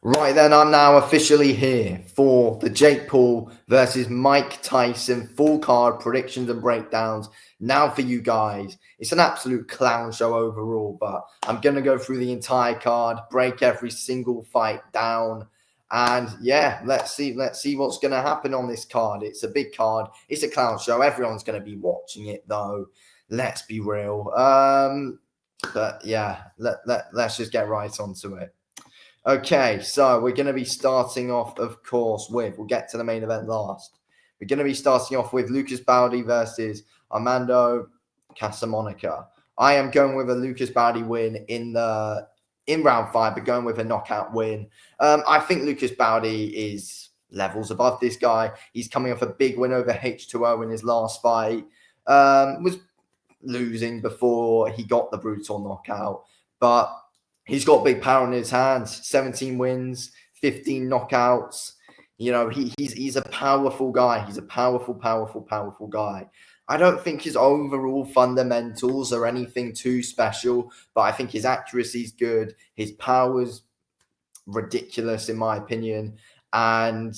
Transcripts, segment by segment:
Right then, I'm now officially here for the Jake Paul versus Mike Tyson full card predictions and breakdowns. Now for you guys, it's an absolute clown show overall, but I'm going to go through the entire card, break every single fight down. And yeah, let's see what's going to happen on this card. It's a big card. It's a clown show. Everyone's going to be watching it though. Let's be real. But yeah, let's just get right onto it. Okay, so we're going to be starting off, of course, we'll get to the main event last. We're going to be starting off with Lucas Bahdi versus Armando Casamonica. I am going with a Lucas Bahdi win in round 5, but going with a knockout win. I think Lucas Bahdi is levels above this guy. He's coming off a big win over H2O in his last fight. Was losing before he got the brutal knockout, but he's got big power in his hands. 17 wins, 15 knockouts. You know, he's a powerful guy. He's a powerful guy. I don't think his overall fundamentals are anything too special, but I think his accuracy is good. His power's ridiculous, in my opinion. And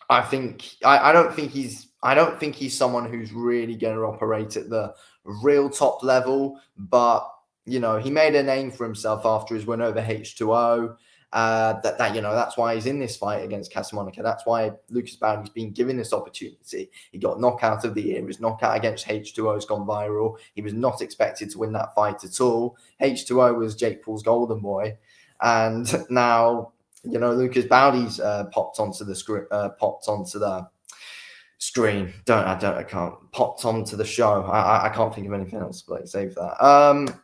I don't think he's someone who's really going to operate at the real top level, but you know, he made a name for himself after his win over H2O. That's why he's in this fight against Casamonica. That's why Lucas Bahdi's been given this opportunity. He got knockout of the year. His knockout against H2O has gone viral. He was not expected to win that fight at all. H2O was Jake Paul's golden boy, and now you know Lucas Bahdi's popped onto the screen. Popped onto the show. I can't think of anything else, but save that.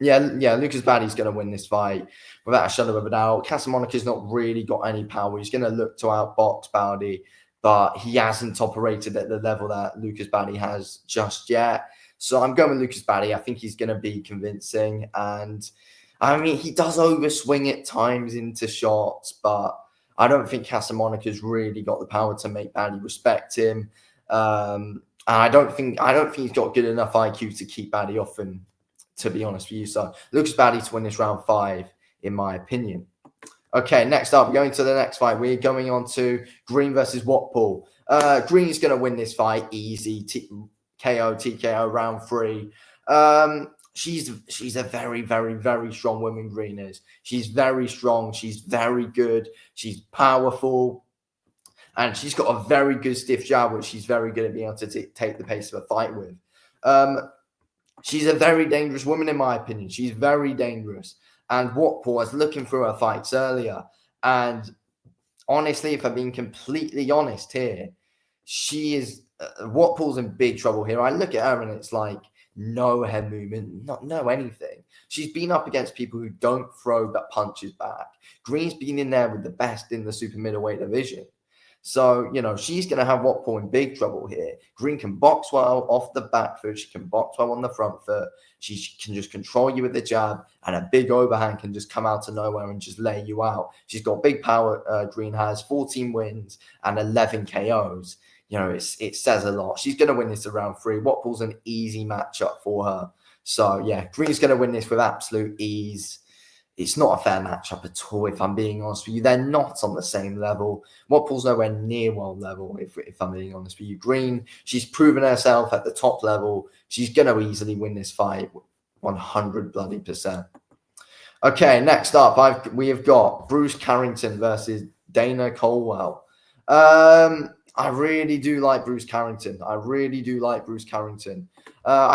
Yeah, Lucas Bahdi's going to win this fight without a shadow of a doubt. Casamonica's not really got any power. He's going to look to outbox Bahdi, but he hasn't operated at the level that Lucas Bahdi has just yet. So I'm going with Lucas Bahdi. I think he's going to be convincing. And I mean, he does overswing at times into shots, but I don't think Casamonica's really got the power to make Bahdi respect him. I don't think he's got good enough IQ to keep Bahdi off him, to be honest with you. So Lucas Bahdi to win this round 5, in my opinion. Okay, next up, going to the next fight. We're going on to Green versus Watpool. Green's going to win this fight easy. TKO round 3. She's a very, very, very strong woman, Green is. She's very strong. She's very good. She's powerful. And she's got a very good stiff jab, which she's very good at being able to take the pace of a fight with. She's a very dangerous woman, in my opinion. She's very dangerous. And Watpool was looking for her fights earlier. And honestly, if I'm being completely honest here, Watpool's in big trouble here. I look at her and it's like no head movement, no anything. She's been up against people who don't throw but punches back. Green's been in there with the best in the super middleweight division. So, you know, she's going to have Watpool in big trouble here. Green can box well off the back foot. She can box well on the front foot. She can just control you with the jab, and a big overhand can just come out of nowhere and just lay you out. She's got big power. Green has 14 wins and 11 KOs. You know, it says a lot. She's going to win this around 3. Watpool's an easy matchup for her. So, yeah, Green's going to win this with absolute ease. It's not a fair matchup at all, if I'm being honest with you. They're not on the same level. Watpool's nowhere near world level, if I'm being honest with you. Green, she's proven herself at the top level. She's going to easily win this fight 100%. Okay, next up, we have got Bruce Carrington versus Dana Coolwell. I really do like Bruce Carrington. I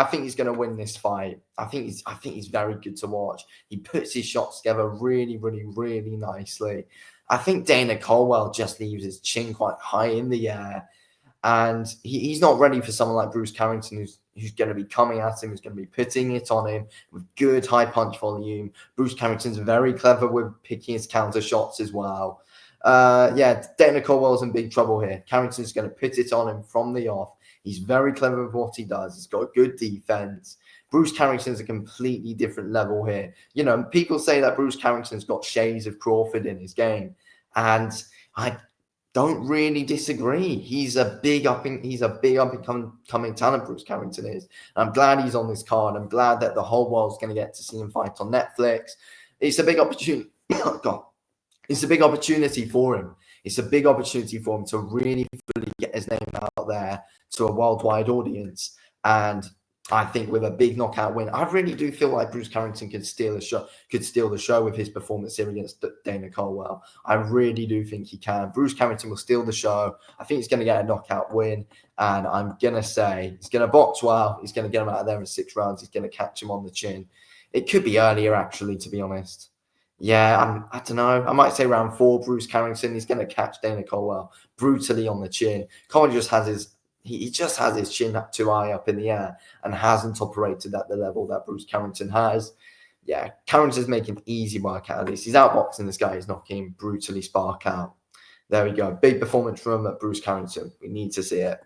think he's going to win this fight. I think he's very good to watch. He puts his shots together really, really, really nicely. I think Dana Coolwell just leaves his chin quite high in the air, and he's not ready for someone like Bruce Carrington, who's going to be coming at him, who's going to be putting it on him with good high punch volume. Bruce Carrington's very clever with picking his counter shots as well. Dana Coolwell's in big trouble here. Carrington's going to put it on him from the off. He's very clever with what he does. He's got good defense. Bruce Carrington's a completely different level here. You know, people say that Bruce Carrington's got shades of Crawford in his game, and I don't really disagree. He's a big up and coming talent. Bruce Carrington is. I'm glad he's on this card. I'm glad that the whole world's going to get to see him fight on Netflix. It's a big opportunity. God, it's a big opportunity for him. It's a big opportunity for him to really fully get his name out there to a worldwide audience. And I think with a big knockout win, I really do feel like Bruce Carrington could steal the show with his performance here against Dana Coolwell. I really do think he can. Bruce Carrington will steal the show. I think he's going to get a knockout win. And I'm going to say he's going to box well. He's going to get him out of there in 6 rounds. He's going to catch him on the chin. It could be earlier, actually, to be honest. Yeah, I don't know. I might say round 4, Bruce Carrington. He's going to catch Dana Coolwell brutally on the chin. Coleman just has he just has his chin up too high up in the air and hasn't operated at the level that Bruce Carrington has. Yeah, Carrington's making easy work out of this. He's outboxing this guy. He's knocking him brutally spark out. There we go. Big performance from Bruce Carrington. We need to see it.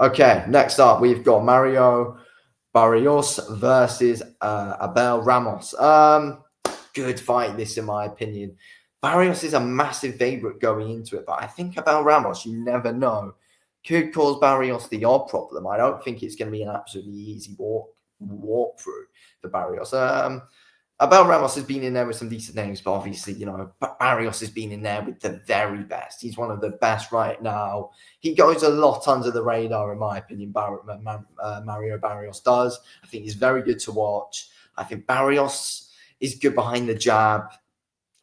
Okay, next up, we've got Mario Barrios versus Abel Ramos. Good fight, this, in my opinion. Barrios is a massive favorite going into it, but I think about Ramos, you never know, could cause Barrios the odd problem. I don't think it's going to be an absolutely easy walk through for Barrios. Abel Ramos has been in there with some decent names, but obviously, Barrios has been in there with the very best. He's one of the best right now. He goes a lot under the radar, in my opinion, Mario Barrios does. I think he's very good to watch. I think Barrios is good behind the jab.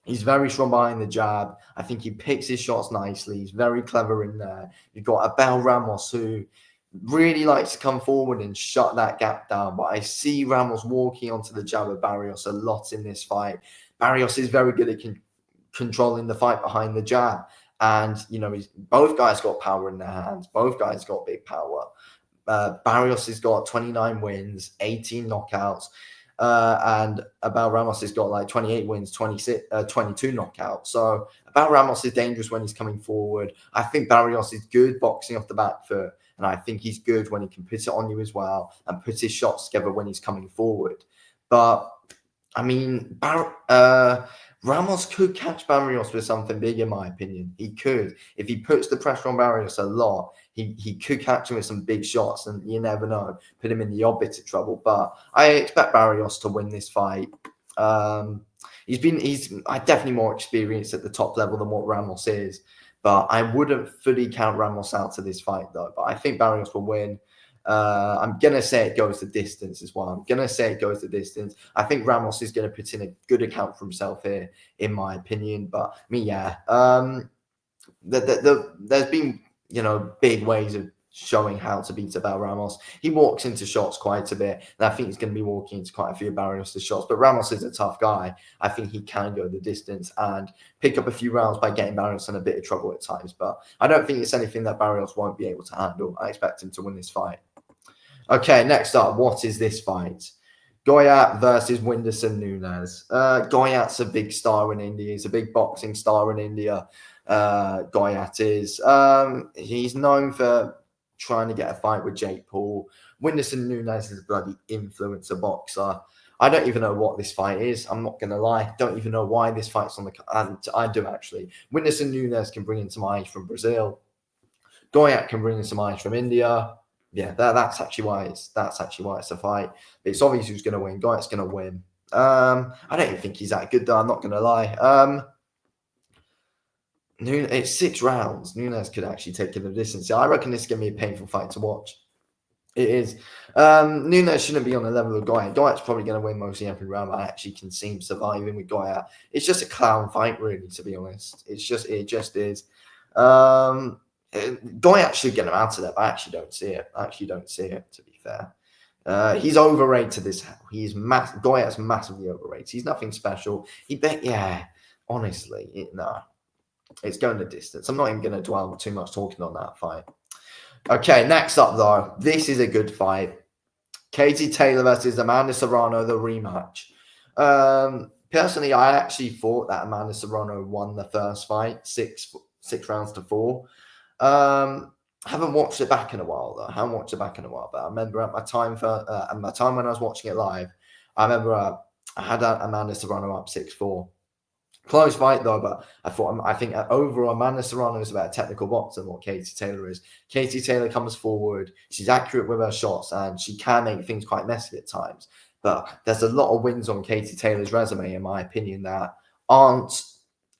He's very strong behind the jab. I think he picks his shots nicely. He's very clever in there. You've got Abel Ramos, who really likes to come forward and shut that gap down. But I see Ramos walking onto the jab of Barrios a lot in this fight. Barrios is very good at controlling the fight behind the jab. And, both guys got power in their hands. Both guys got big power. Barrios has got 29 wins, 18 knockouts. And Abel Ramos has got like 28 wins, 22 knockouts. So Abel Ramos is dangerous when he's coming forward. I think Barrios is good boxing off the back foot. And I think he's good when he can put it on you as well and put his shots together when he's coming forward. But, I mean, Ramos could catch Barrios with something big, in my opinion. He could. If he puts the pressure on Barrios a lot, he could catch him with some big shots, and you never know, put him in the odd bit of trouble. But I expect Barrios to win this fight. He's definitely more experienced at the top level than what Ramos is. But I wouldn't fully count Ramos out to this fight, though. But I think Barrios will win. I'm going to say it goes the distance as well. I think Ramos is going to put in a good account for himself here, in my opinion. But, there's been, big ways of showing how to beat Abel Ramos. He walks into shots quite a bit, and I think he's going to be walking into quite a few Barrios' shots. But Ramos is a tough guy. I think he can go the distance and pick up a few rounds by getting Barrios in a bit of trouble at times. But I don't think it's anything that Barrios won't be able to handle. I expect him to win this fight. Okay, next up, what is this fight? Goyat versus Whindersson Nunes. Goyat's a big star in India. He's a big boxing star in India. Goyat is. He's known for trying to get a fight with Jake Paul. Whindersson Nunes is a bloody influencer boxer. I don't even know what this fight is. I'm not going to lie. Don't even know why this fight's on the... I do, actually. Whindersson Nunes can bring in some eyes from Brazil. Goyat can bring in some eyes from India. Yeah, that's actually why it's a fight. But it's obvious who's going to win. Goyat's going to win. I don't even think he's that good, though. I'm not going to lie. It's 6 rounds. Nunes could actually take it the distance. I reckon this is going to be a painful fight to watch. It is. Nunes shouldn't be on the level of Goyat. Goyat's probably going to win mostly every round. I actually can see him surviving with Goyat. It's just a clown fight, really, to be honest. It just is. Goyat should get him out of there, but I actually don't see it. To be fair. He's overrated as hell. Goyat's massively overrated. He's nothing special. Honestly, no. It's going the distance. I'm not even going to dwell too much talking on that fight. Okay, next up, though. This is a good fight. Katie Taylor versus Amanda Serrano, the rematch. Personally, I actually thought that Amanda Serrano won the first fight, 6 rounds to 4. Haven't watched it back in a while, though. But I remember at my time when I was watching it live, I remember I had Amanda Serrano up 6-4. Close fight, though, but I think overall Amanda Serrano is about a technical boxer than what Katie Taylor is. Katie Taylor comes forward, she's accurate with her shots, and she can make things quite messy at times. But there's a lot of wins on Katie Taylor's resume, in my opinion, that aren't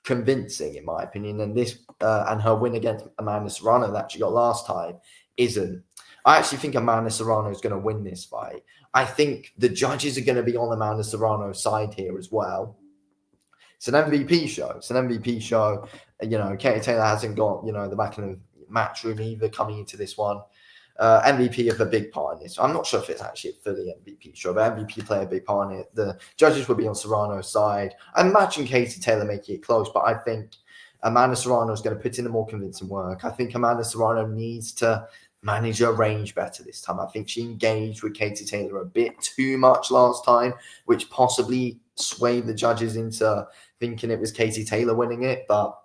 convincing, in my opinion, and this and her win against Amanda Serrano that she got last time isn't. I actually think Amanda Serrano is going to win this fight. I think the judges are going to be on Amanda Serrano's side here as well. It's an MVP show. It's an MVP show. You know, Katie Taylor hasn't got, you know, the back of the match room either coming into this one. MVP have a big part in this. I'm not sure if it's actually a fully MVP show, but MVP play a big part in it. The judges will be on Serrano's side. I imagine Katie Taylor making it close, but I think Amanda Serrano is going to put in the more convincing work. I think Amanda Serrano needs to manage her range better this time. I think she engaged with Katie Taylor a bit too much last time, which possibly swayed the judges into thinking it was Katie Taylor winning it. But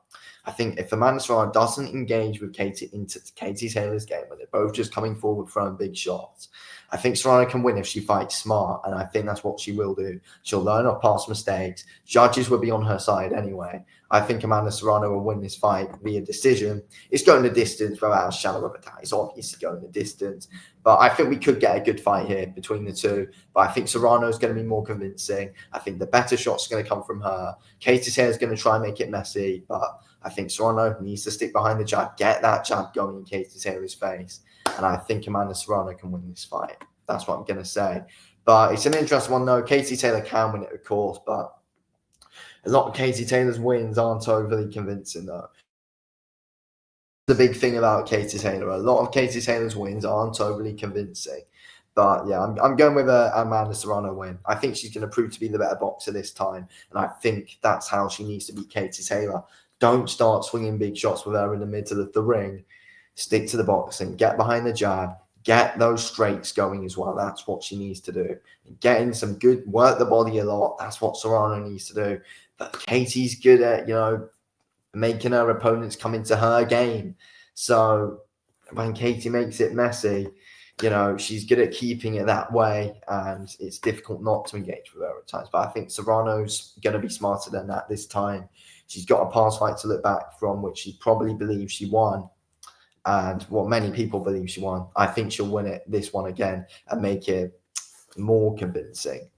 I think if Amanda Serrano doesn't engage with into Katie Taylor's game, when they're both just coming forward throwing big shots, I think Serrano can win if she fights smart, and I think that's what she will do. She'll learn her past mistakes. Judges will be on her side anyway. I think Amanda Serrano will win this fight via decision. It's going the distance without a shadow of a doubt. It's obviously going the distance. But I think we could get a good fight here between the two. But I think Serrano is going to be more convincing. I think the better shot's going to come from her. Katie Taylor is going to try and make it messy. But I think Serrano needs to stick behind the jab, get that jab going in Katie Taylor's face. And I think Amanda Serrano can win this fight. That's what I'm going to say. But it's an interesting one, though. Katie Taylor can win it, of course. But a lot of Katie Taylor's wins aren't overly convincing, though. The big thing about Katie Taylor, a lot of Katie Taylor's wins aren't overly convincing. But yeah, I'm going with a Amanda Serrano win. I think she's going to prove to be the better boxer this time. And I think that's how she needs to beat Katie Taylor. Don't start swinging big shots with her in the middle of the ring. Stick to the boxing. Get behind the jab. Get those straights going as well. That's what she needs to do. Get in some good, work the body a lot. That's what Serrano needs to do. But Katie's good at, you know, making her opponents come into her game. So when Katie makes it messy, you know, she's good at keeping it that way, and it's difficult not to engage with her at times. But I think Serrano's going to be smarter than that this time. She's got a past fight to look back from, which she probably believes she won. And what many people believe she won. I think she'll win this one again and make it more convincing.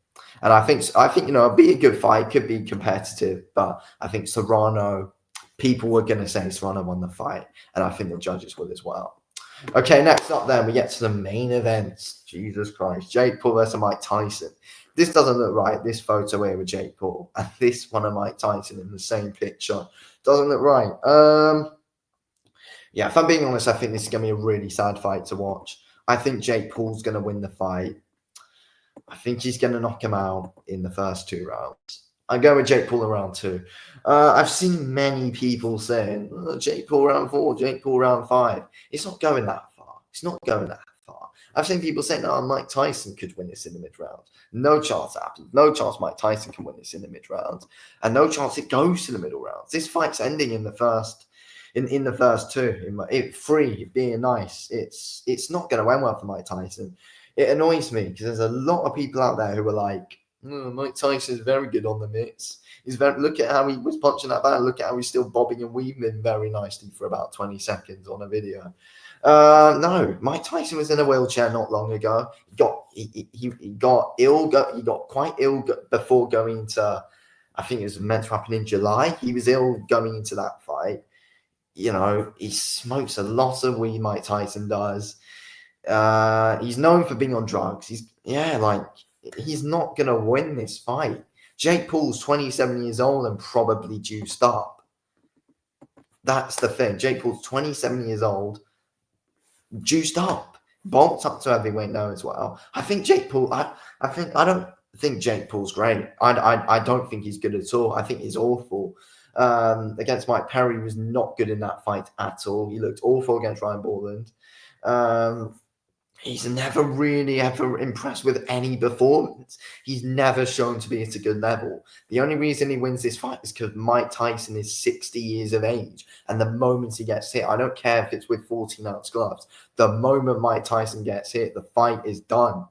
And I think you know, it'll be a good fight, could be competitive, but I think Serrano, people were going to say Serrano won the fight, and I think the judges will as well. Okay, next up then, we get to the main event. Jesus Christ. Jake Paul versus Mike Tyson. This doesn't look right, this photo here with Jake Paul, and this one of Mike Tyson in the same picture. Doesn't look right. Yeah, if I'm being honest, I think this is going to be a really sad fight to watch. I think Jake Paul's going to win the fight. I think he's going to knock him out in the first 2 rounds. I go with Jake Paul in round 2. I've seen many people saying, oh, Jake Paul round 4, Jake Paul round 5. It's not going that far. It's not going that far. I've seen people saying, no, Mike Tyson could win this in the mid-rounds. No chance that happens. No chance Mike Tyson can win this in the mid-rounds. And no chance it goes to the middle rounds. This fight's ending in the first... In the first 2, 3 being nice, it's not going to end well for Mike Tyson. It annoys me because there's a lot of people out there who are like, oh, Mike Tyson is very good on the mitts. Look at how he was punching that bag. Look at how he's still bobbing and weaving very nicely for about 20 seconds on a video. No, Mike Tyson was in a wheelchair not long ago. He got ill. He got quite ill before going to. I think it was meant to happen in July. He was ill going into that fight. You know, he smokes a lot of weed, Mike Tyson does. He's known for being on drugs. He's not going to win this fight. Jake Paul's 27 years old and probably juiced up. That's the thing. Jake Paul's 27 years old, juiced up, bulked up to heavyweight now as well. I think Jake Paul, I don't think Jake Paul's great. I don't think he's good at all. I think he's awful. Against Mike Perry, was not good in that fight at all. He looked awful against Ryan Borland. He's never really ever impressed with any performance. He's never shown to be at a good level. The only reason he wins this fight is because Mike Tyson is 60 years of age. And the moment he gets hit, I don't care if it's with 14-ounce gloves. The moment Mike Tyson gets hit, the fight is done.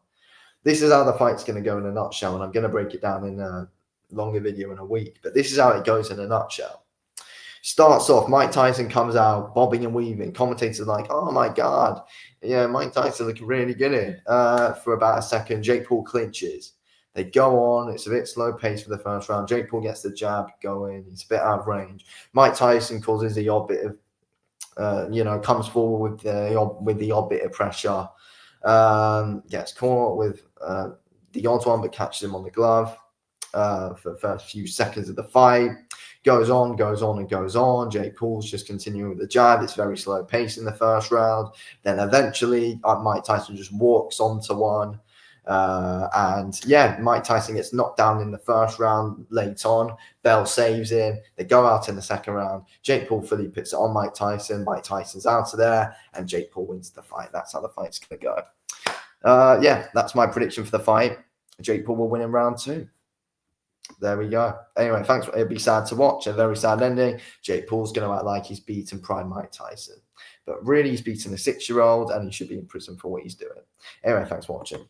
This is how the fight's going to go in a nutshell. And I'm going to break it down in a longer video in a week. But this is how it goes in a nutshell. Starts off, Mike Tyson comes out bobbing and weaving. Commentators are like, oh my God. Yeah, Mike Tyson looking really good here for about a second. Jake Paul clinches. They go on. It's a bit slow pace for the first round. Jake Paul gets the jab going. He's a bit out of range. Mike Tyson causes the odd bit of, comes forward with the odd bit of pressure. Gets caught with the odd one, but catches him on the glove for the first few seconds of the fight. Goes on, and goes on. Jake Paul's just continuing with the jab. It's very slow pace in the first round. Then eventually, Mike Tyson just walks onto one. Mike Tyson gets knocked down in the first round late on. Bell saves him. They go out in the second round. Jake Paul fully puts it on Mike Tyson. Mike Tyson's out of there, and Jake Paul wins the fight. That's how the fight's going to go. That's my prediction for the fight. Jake Paul will win in round 2. There we go. Anyway, thanks. It'd be sad to watch. A very sad ending. Jake Paul's going to act like he's beaten prime Mike Tyson. But really, he's beaten a 6-year-old, and he should be in prison for what he's doing. Anyway, thanks for watching.